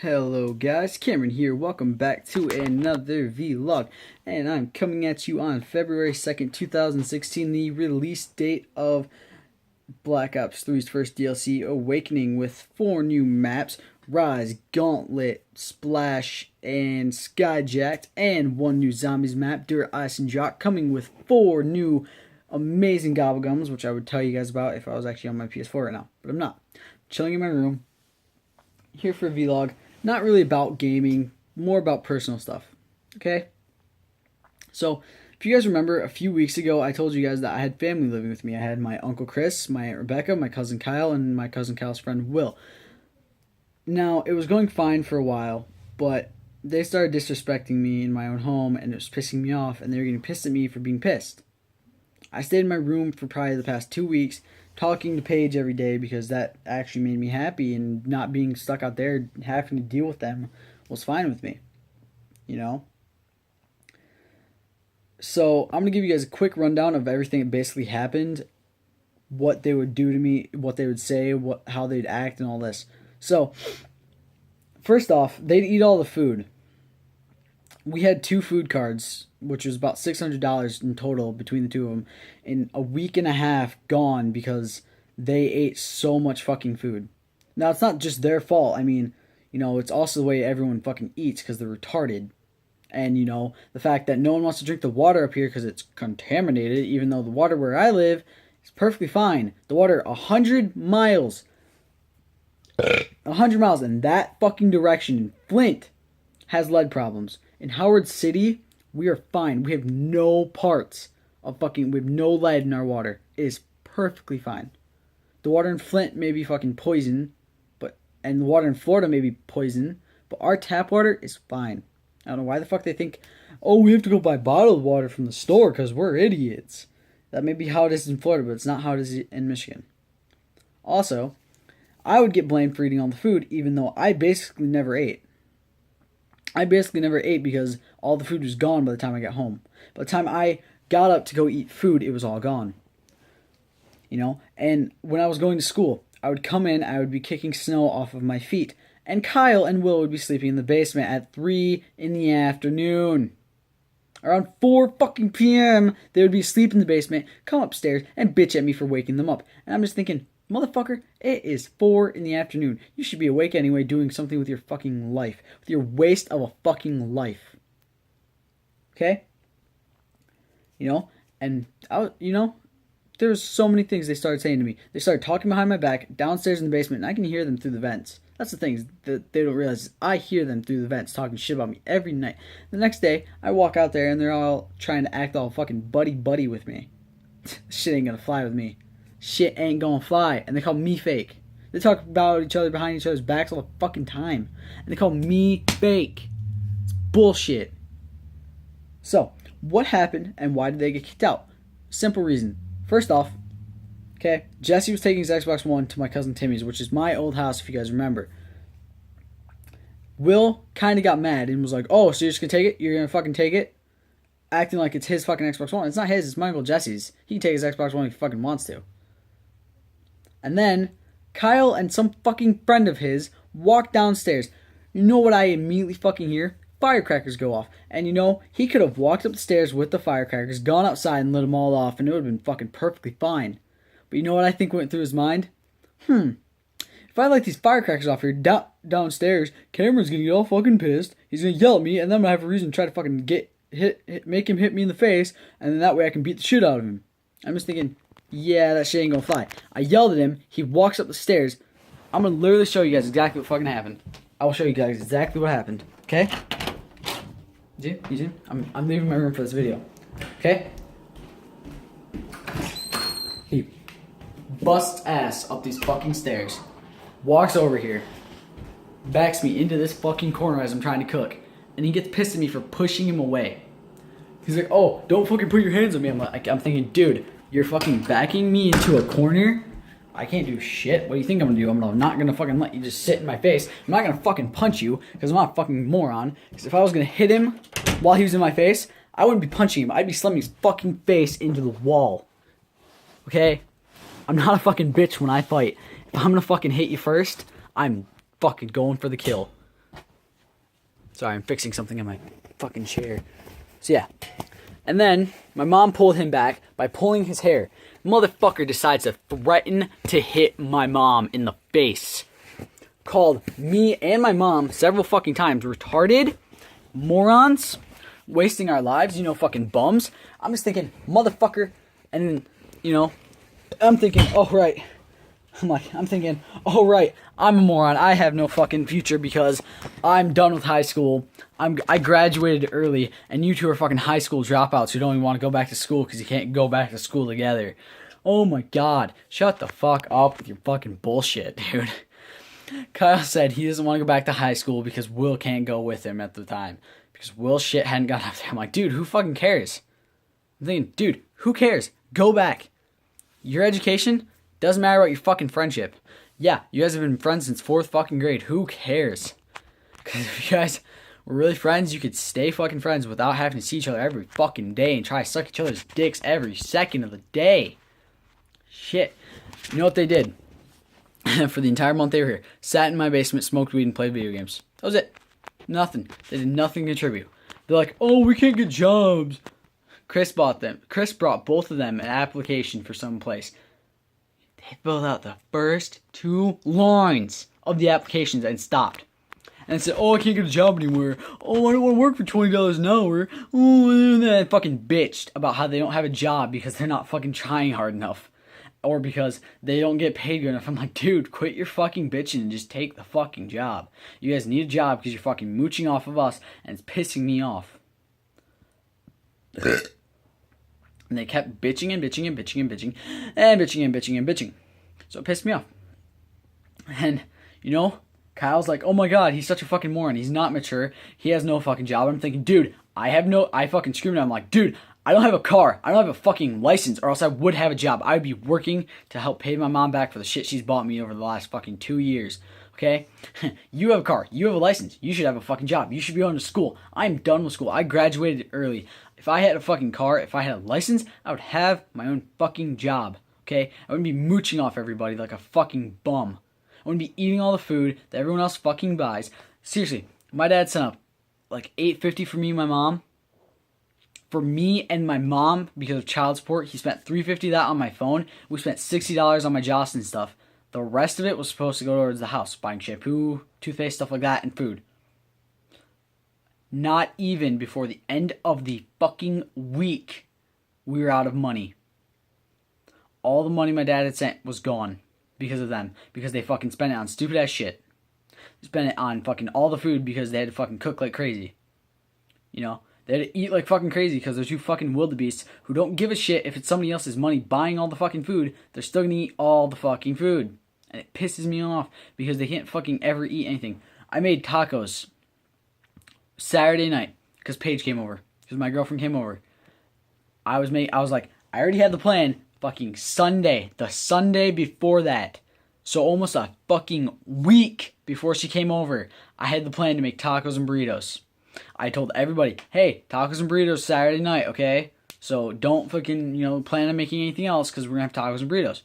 Hello guys, Cameron here. Welcome back to another vlog. And I'm coming at you on February 2nd, 2016, the release date of Black Ops 3's first DLC, Awakening, with 4 new maps: Rise, Gauntlet, Splash, and Skyjacked, and 1 new Zombies map, Dirt, Ice, and Jock, coming with 4 new amazing Gobblegums, which I would tell you guys about if I was actually on my PS4 right now. But I'm not. I'm chilling in my room, here for a vlog. Not really about gaming, more about personal stuff. Okay? So, if you guys remember, a few weeks ago, I told you guys that I had family living with me. I had my Uncle Chris, my Aunt Rebecca, my cousin Kyle, and my cousin Kyle's friend Will. Now, it was going fine for a while, but they started disrespecting me in my own home, and it was pissing me off, and they were getting pissed at me for being pissed. I stayed in my room for probably the past 2 weeks, talking to Paige every day, because that actually made me happy, and not being stuck out there having to deal with them was fine with me, you know? So I'm going to give you guys a quick rundown of everything that basically happened, what they would do to me, what they would say, how they'd act, and all this. So, first off, they'd eat all the food. We had 2 food cards, which was about $600 in total between the two of them, in a week and a half gone because they ate so much fucking food. Now, it's not just their fault. I mean, it's also the way everyone fucking eats because they're retarded. And, the fact that no one wants to drink the water up here because it's contaminated, even though the water where I live is perfectly fine. The water 100 miles in that fucking direction in Flint has lead problems. In Howard City, we are fine. We have no parts of we have no lead in our water. It is perfectly fine. The water in Flint may be fucking poison, and the water in Florida may be poison, but our tap water is fine. I don't know why the fuck they think, oh, we have to go buy bottled water from the store because we're idiots. That may be how it is in Florida, but it's not how it is in Michigan. Also, I would get blamed for eating all the food, even though I basically never ate. I basically never ate because all the food was gone by the time I got home. By the time I got up to go eat food, it was all gone. And when I was going to school, I would come in, I would be kicking snow off of my feet, and Kyle and Will would be sleeping in the basement at 3 in the afternoon. Around 4 fucking p.m., they would be asleep in the basement, come upstairs, and bitch at me for waking them up. And I'm just thinking, motherfucker, it is 4 in the afternoon. You should be awake anyway, doing something with your fucking life. With your waste of a fucking life. Okay? And there's so many things they started saying to me. They started talking behind my back, downstairs in the basement, and I can hear them through the vents. That's the thing that they don't realize. I hear them through the vents talking shit about me every night. The next day, I walk out there, and they're all trying to act all fucking buddy-buddy with me. Shit ain't gonna fly with me. Shit ain't gonna fly. And they call me fake. They talk about each other behind each other's backs all the fucking time. And they call me fake. It's bullshit. So, what happened and why did they get kicked out? Simple reason. First off, okay, Jesse was taking his Xbox One to my cousin Timmy's, which is my old house if you guys remember. Will kind of got mad and was like, oh, so you're just gonna take it? You're gonna fucking take it? Acting like it's his fucking Xbox One. It's not his, it's my Uncle Jesse's. He can take his Xbox One if he fucking wants to. And then, Kyle and some fucking friend of his walked downstairs. You know what I immediately fucking hear? Firecrackers go off. And he could have walked up the stairs with the firecrackers, gone outside and lit them all off, and it would have been fucking perfectly fine. But you know what I think went through his mind? If I light these firecrackers off here downstairs, Cameron's gonna get all fucking pissed. He's gonna yell at me, and then I'm gonna have a reason to try to fucking make him hit me in the face, and then that way I can beat the shit out of him. I'm just thinking, yeah, that shit ain't gonna fly. I yelled at him. He walks up the stairs. I'm gonna literally show you guys exactly what fucking happened. I will show you guys exactly what happened. Okay? You see? I'm leaving my room for this video. Okay? He busts ass up these fucking stairs. Walks over here. Backs me into this fucking corner as I'm trying to cook. And he gets pissed at me for pushing him away. He's like, oh, don't fucking put your hands on me. I'm thinking, dude, you're fucking backing me into a corner? I can't do shit. What do you think I'm gonna do? I'm not gonna fucking let you just sit in my face. I'm not gonna fucking punch you, because I'm not a fucking moron. Because if I was gonna hit him while he was in my face, I wouldn't be punching him. I'd be slamming his fucking face into the wall. Okay? I'm not a fucking bitch when I fight. If I'm gonna fucking hit you first, I'm fucking going for the kill. Sorry, I'm fixing something in my fucking chair. So yeah. And then my mom pulled him back by pulling his hair. Motherfucker decides to threaten to hit my mom in the face. Called me and my mom several fucking times retarded, morons, wasting our lives, fucking bums. I'm just thinking, motherfucker. And then, I'm thinking, oh right. I'm thinking, oh right, I'm a moron. I have no fucking future because I'm done with high school. I graduated early, and you two are fucking high school dropouts who don't even want to go back to school because you can't go back to school together. Oh my god, shut the fuck up with your fucking bullshit, dude. Kyle said he doesn't want to go back to high school because Will can't go with him at the time. Because Will shit hadn't got up there. I'm like, dude, who fucking cares? I'm thinking, dude, who cares? Go back. Your education doesn't matter about your fucking friendship. Yeah, you guys have been friends since 4th fucking grade. Who cares? Because if you guys were really friends, you could stay fucking friends without having to see each other every fucking day and try to suck each other's dicks every second of the day. Shit. You know what they did? For the entire month they were here. Sat in my basement, smoked weed, and played video games. That was it. Nothing. They did nothing to contribute. They're like, oh, we can't get jobs. Chris brought both of them an application for some place. They filled out the first 2 lines of the applications and stopped. And said, oh, I can't get a job anywhere. Oh, I don't want to work for $20 an hour. Oh, and then fucking bitched about how they don't have a job because they're not fucking trying hard enough. Or because they don't get paid good enough. I'm like, dude, quit your fucking bitching and just take the fucking job. You guys need a job because you're fucking mooching off of us and it's pissing me off. And they kept bitching and bitching and bitching and bitching and bitching and bitching and bitching. So it pissed me off. And, Kyle's like, oh my god, he's such a fucking moron. He's not mature. He has no fucking job. I'm thinking, dude, I fucking screamed at him like, dude, I don't have a car. I don't have a fucking license, or else I would have a job. I would be working to help pay my mom back for the shit she's bought me over the last fucking 2 years. Okay? You have a car. You have a license. You should have a fucking job. You should be going to school. I'm done with school. I graduated early. If I had a fucking car, if I had a license, I would have my own fucking job. Okay? I wouldn't be mooching off everybody like a fucking bum. I wouldn't be eating all the food that everyone else fucking buys. Seriously, my dad sent up like $850 for me and my mom. For me and my mom, because of child support, he spent $350 of that on my phone. We spent $60 on my Jocelyn stuff. The rest of it was supposed to go towards the house, buying shampoo, toothpaste, stuff like that, and food. Not even before the end of the fucking week, we were out of money. All the money my dad had sent was gone because of them. Because they fucking spent it on stupid ass shit. They spent it on fucking all the food because they had to fucking cook like crazy. They had to eat like fucking crazy because they're 2 fucking wildebeests who don't give a shit if it's somebody else's money buying all the fucking food. They're still gonna eat all the fucking food. And it pisses me off because they can't fucking ever eat anything. I made tacos Saturday night because Paige came over. Because my girlfriend came over. I was like, I already had the plan fucking Sunday. The Sunday before that. So almost a fucking week before she came over, I had the plan to make tacos and burritos. I told everybody, hey, tacos and burritos Saturday night, okay? So don't fucking, plan on making anything else because we're going to have tacos and burritos.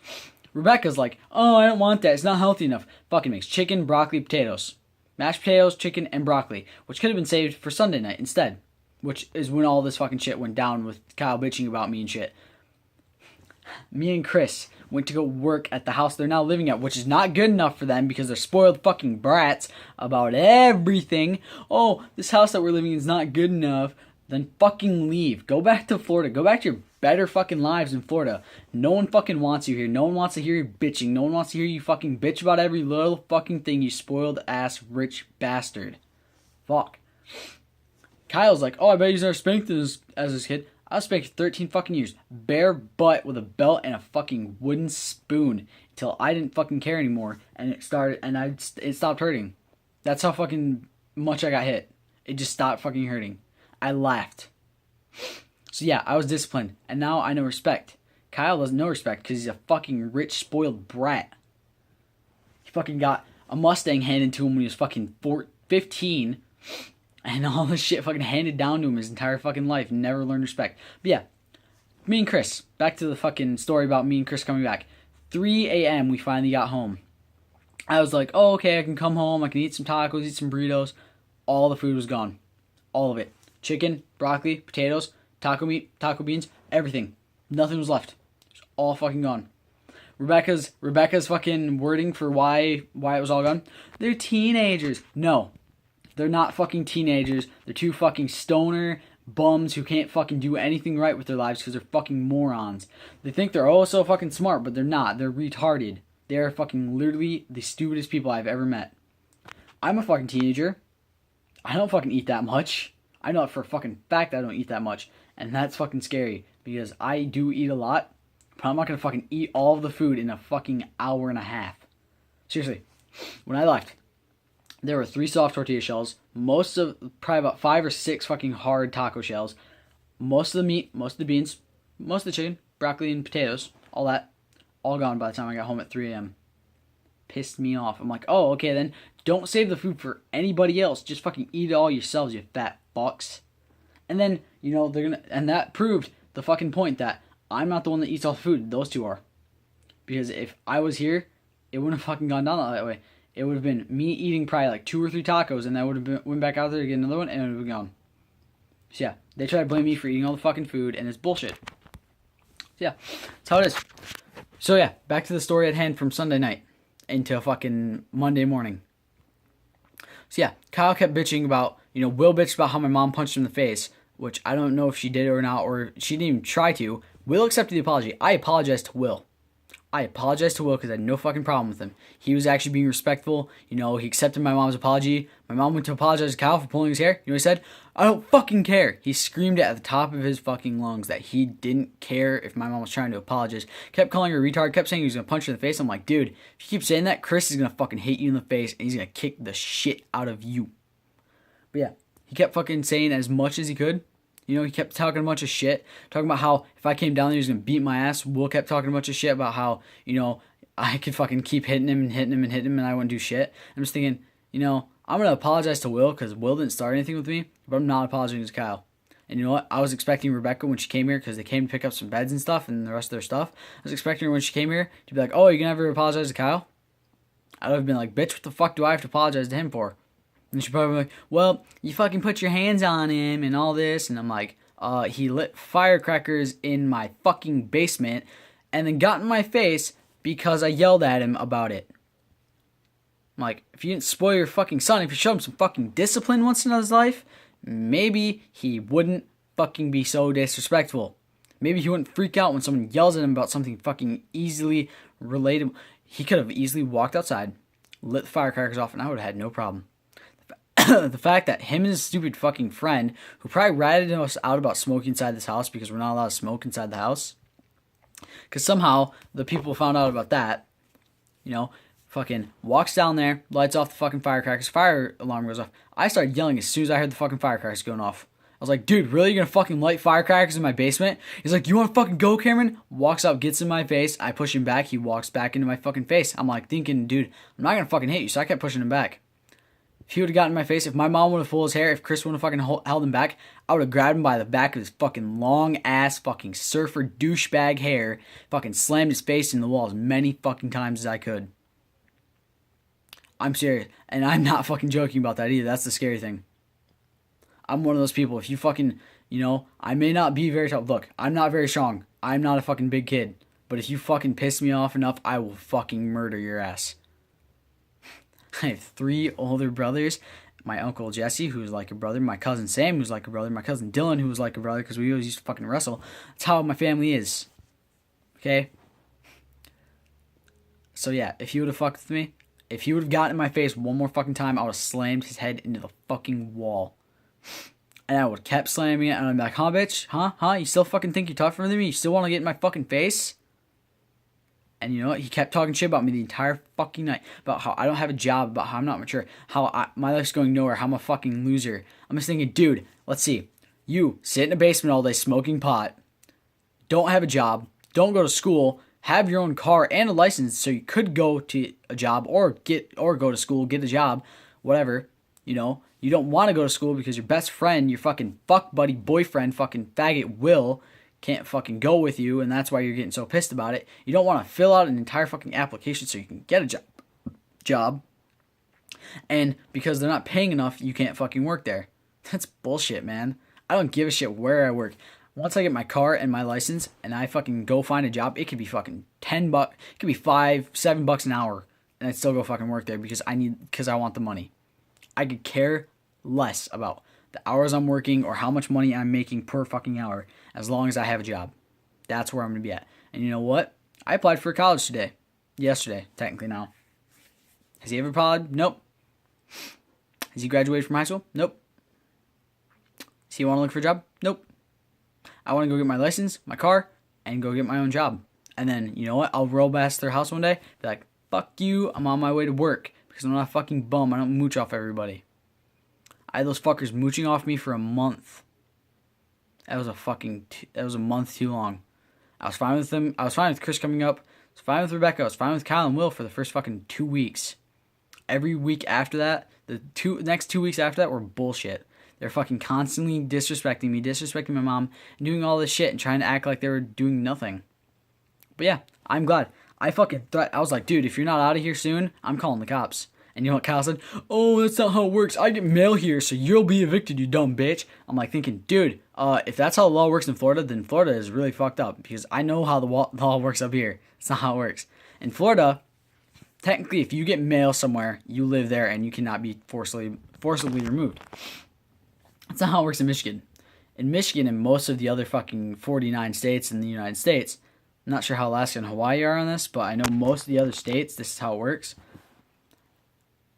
Rebecca's like, oh, I don't want that. It's not healthy enough. Fucking makes chicken, broccoli, potatoes. Mashed potatoes, chicken, and broccoli, which could have been saved for Sunday night instead. Which is when all this fucking shit went down with Kyle bitching about me and shit. Me and Chris went to go work at the house they're now living at, which is not good enough for them because they're spoiled fucking brats about everything. Oh, this house that we're living in is not good enough. Then fucking leave. Go back to Florida. Go back to your better fucking lives in Florida. No one fucking wants you here. No one wants to hear you bitching. No one wants to hear you fucking bitch about every little fucking thing, you spoiled ass rich bastard. Fuck. Kyle's like, oh, I bet he's never spanked as his kid. I was spanked 13 fucking years. Bare butt with a belt and a fucking wooden spoon. Until I didn't fucking care anymore. And it stopped hurting. That's how fucking much I got hit. It just stopped fucking hurting. I laughed. So yeah, I was disciplined. And now I know respect. Kyle doesn't know respect because he's a fucking rich, spoiled brat. He fucking got a Mustang handed to him when he was fucking 15. And all this shit fucking handed down to him his entire fucking life. Never learned respect. But yeah, me and Chris. Back to the fucking story about me and Chris coming back. 3 a.m. we finally got home. I was like, oh, okay, I can come home. I can eat some tacos, eat some burritos. all the food was gone. All of it. Chicken, broccoli, potatoes, taco meat, taco beans, everything. Nothing was left. It was all fucking gone. Rebecca's fucking wording for why it was all gone. They're teenagers. No. They're not fucking teenagers. They're two fucking stoner bums who can't fucking do anything right with their lives because they're fucking morons. They think they're oh so fucking smart, but they're not. They're retarded. They are fucking literally the stupidest people I've ever met. I'm a fucking teenager. I don't fucking eat that much. I know for a fucking fact I don't eat that much. And that's fucking scary because I do eat a lot, but I'm not going to fucking eat all of the food in a fucking hour and a half. Seriously. When I left, there were 3 soft tortilla shells, probably about 5 or 6 fucking hard taco shells, most of the meat, most of the beans, most of the chicken, broccoli and potatoes, all that, all gone by the time I got home at 3 a.m. Pissed me off. I'm like, oh, okay then, don't save the food for anybody else. Just fucking eat it all yourselves, you fat fucks. And then, and that proved the fucking point that I'm not the one that eats all the food. Those two are. Because if I was here, it wouldn't have fucking gone down that way. It would have been me eating probably like 2 or 3 tacos, and I would have went back out there to get another one, and it would have been gone. So yeah, they try to blame me for eating all the fucking food, and it's bullshit. So yeah, that's how it is. So yeah, back to the story at hand from Sunday night into fucking Monday morning. So yeah, Kyle kept bitching about, Will bitched about how my mom punched him in the face, which I don't know if she did it or not, or she didn't even try to. Will accepted the apology. I apologized to Will. Because I had no fucking problem with him. He was actually being respectful. He accepted my mom's apology. My mom went to apologize to Kyle for pulling his hair. You know what he said? I don't fucking care. He screamed at the top of his fucking lungs that he didn't care if my mom was trying to apologize. Kept calling her a retard. Kept saying he was going to punch her in the face. I'm like, dude, if you keep saying that, Chris is going to fucking hate you in the face and he's going to kick the shit out of you. But yeah, he kept fucking saying as much as he could. He kept talking a bunch of shit, talking about how if I came down there, he was going to beat my ass. Will kept talking a bunch of shit about how, I could fucking keep hitting him and I wouldn't do shit. I'm just thinking, I'm going to apologize to Will because Will didn't start anything with me, but I'm not apologizing to Kyle. And you know what? I was expecting Rebecca when she came here because they came to pick up some beds and stuff and the rest of their stuff. I was expecting her when she came here to be like, oh, are you going to ever apologize to Kyle? I would have been like, bitch, what the fuck do I have to apologize to him for? And she'd probably be like, well, you fucking put your hands on him and all this. And I'm like, he lit firecrackers in my fucking basement and then got in my face because I yelled at him about it. I'm like, if you didn't spoil your fucking son, if you showed him some fucking discipline once in his life, maybe he wouldn't fucking be so disrespectful. Maybe he wouldn't freak out when someone yells at him about something fucking easily relatable. He could have easily walked outside, lit the firecrackers off, and I would have had no problem. The fact that him and his stupid fucking friend, who probably ratted us out about smoking inside this house because we're not allowed to smoke inside the house, because somehow the people found out about that, fucking walks down there, lights off the fucking firecrackers, fire alarm goes off. I started yelling as soon as I heard the fucking firecrackers going off. I was like, dude, really? You're gonna fucking light firecrackers in my basement? He's like, you wanna fucking go, Cameron? Walks up, gets in my face. I push him back. He walks back into my fucking face. I'm like thinking, dude, I'm not gonna fucking hit you. So I kept pushing him back. If he would have gotten in my face, if my mom would have pulled his hair, if Chris would have fucking held him back, I would have grabbed him by the back of his fucking long ass fucking surfer douchebag hair, fucking slammed his face in the wall as many fucking times as I could. I'm serious. And I'm not fucking joking about that either. That's the scary thing. I'm one of those people. If you fucking, I may not be very tough. Look, I'm not very strong. I'm not a fucking big kid. But if you fucking piss me off enough, I will fucking murder your ass. I have 3 older brothers. My uncle Jesse, who's like a brother. My cousin Sam, who's like a brother. My cousin Dylan, who was like a brother because we always used to fucking wrestle. That's how my family is. Okay? So yeah, if he would have fucked with me, if he would have gotten in my face one more fucking time, I would have slammed his head into the fucking wall. And I would have kept slamming it, and I'm like, huh, bitch? Huh? You still fucking think you're tougher than me? You still want to get in my fucking face? And you know what? He kept talking shit about me the entire fucking night. About how I don't have a job, about how I'm not mature, how my life's going nowhere, how I'm a fucking loser. I'm just thinking, dude, let's see. You sit in a basement all day smoking pot, don't have a job, don't go to school, have your own car and a license so you could go to a job or go to school, get a job, whatever, You don't want to go to school because your best friend, your fucking fuck buddy boyfriend, fucking faggot Will, can't fucking go with you, and that's why you're getting so pissed about it. You don't want to fill out an entire fucking application so you can get a job. And because they're not paying enough, you can't fucking work there. That's bullshit, man. I don't give a shit where I work. Once I get my car and my license and I fucking go find a job, it could be fucking $10, it could be $5, $7 an hour, and I'd still go fucking work there because I want the money. I could care less about the hours I'm working or how much money I'm making per fucking hour as long as I have a job. That's where I'm going to be at. And you know what? I applied for college today. Yesterday, technically now. Has he ever applied? Nope. Has he graduated from high school? Nope. Does he want to look for a job? Nope. I want to go get my license, my car, and go get my own job. And then, you know what? I'll roll past their house one day, be like, fuck you, I'm on my way to work. Because I'm not a fucking bum. I don't mooch off everybody. I had those fuckers mooching off me for a month. That was a month too long. I was fine with them. I was fine with Chris coming up. I was fine with Rebecca. I was fine with Kyle and Will for the first fucking 2 weeks. Every week after that, the next 2 weeks after that were bullshit. They're fucking constantly disrespecting me, disrespecting my mom, and doing all this shit and trying to act like they were doing nothing. But yeah, I'm glad. I was like, dude, if you're not out of here soon, I'm calling the cops. And you know what Kyle said? Oh, that's not how it works. I get mail here, so you'll be evicted, you dumb bitch. I'm like thinking, dude, if that's how the law works in Florida, then Florida is really fucked up. Because I know how the law works up here. It's not how it works. In Florida, technically, if you get mail somewhere, you live there and you cannot be forcibly removed. That's not how it works in Michigan. In Michigan and most of the other fucking 49 states in the United States, I'm not sure how Alaska and Hawaii are on this, but I know most of the other states, this is how it works.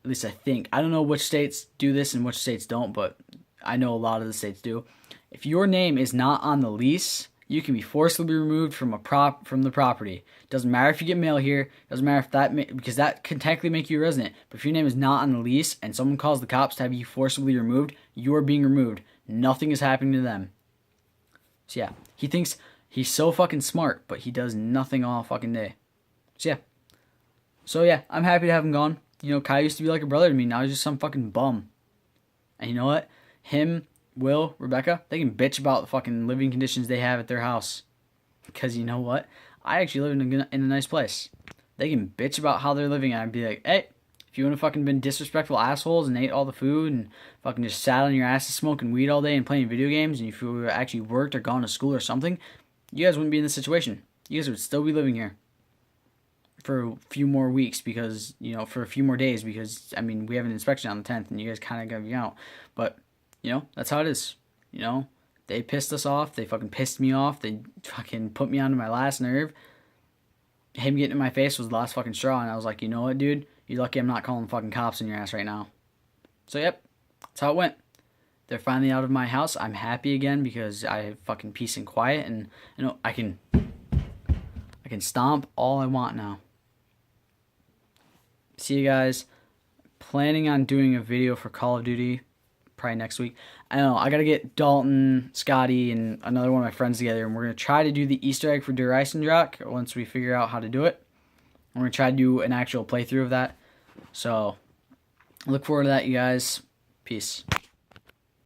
At least I think. I don't know which states do this and which states don't, but I know a lot of the states do. If your name is not on the lease, you can be forcibly removed from the property. Doesn't matter if you get mail here. Doesn't matter if because that can technically make you a resident. But if your name is not on the lease and someone calls the cops to have you forcibly removed, you are being removed. Nothing is happening to them. So yeah, he thinks he's so fucking smart, but he does nothing all fucking day. So yeah, I'm happy to have him gone. You know, Kai used to be like a brother to me. Now he's just some fucking bum. And you know what? Him, Will, Rebecca, they can bitch about the fucking living conditions they have at their house. Because you know what? I actually live in a nice place. They can bitch about how they're living, and I'd be like, hey, if you would have fucking been disrespectful assholes and ate all the food and fucking just sat on your asses smoking weed all day and playing video games, and if you would have actually worked or gone to school or something, you guys wouldn't be in this situation. You guys would still be living here for a few more weeks because, you know, for a few more days because, I mean, we have an inspection on the 10th and you guys kind of got to be out. But, you know, that's how it is. You know, they pissed us off. They fucking pissed me off. They fucking put me onto my last nerve. Him getting in my face was the last fucking straw. And I was like, you know what, dude? You're lucky I'm not calling fucking cops in your ass right now. So, yep. That's how it went. They're finally out of my house. I'm happy again because I have fucking peace and quiet. And, you know, I can stomp all I want now. See you guys. Planning on doing a video for Call of Duty probably next week. I don't know. I got to get Dalton, Scotty, and another one of my friends together, and we're going to try to do the Easter egg for Der Eisendrache once we figure out how to do it. We're going to try to do an actual playthrough of that. So, look forward to that, you guys. Peace.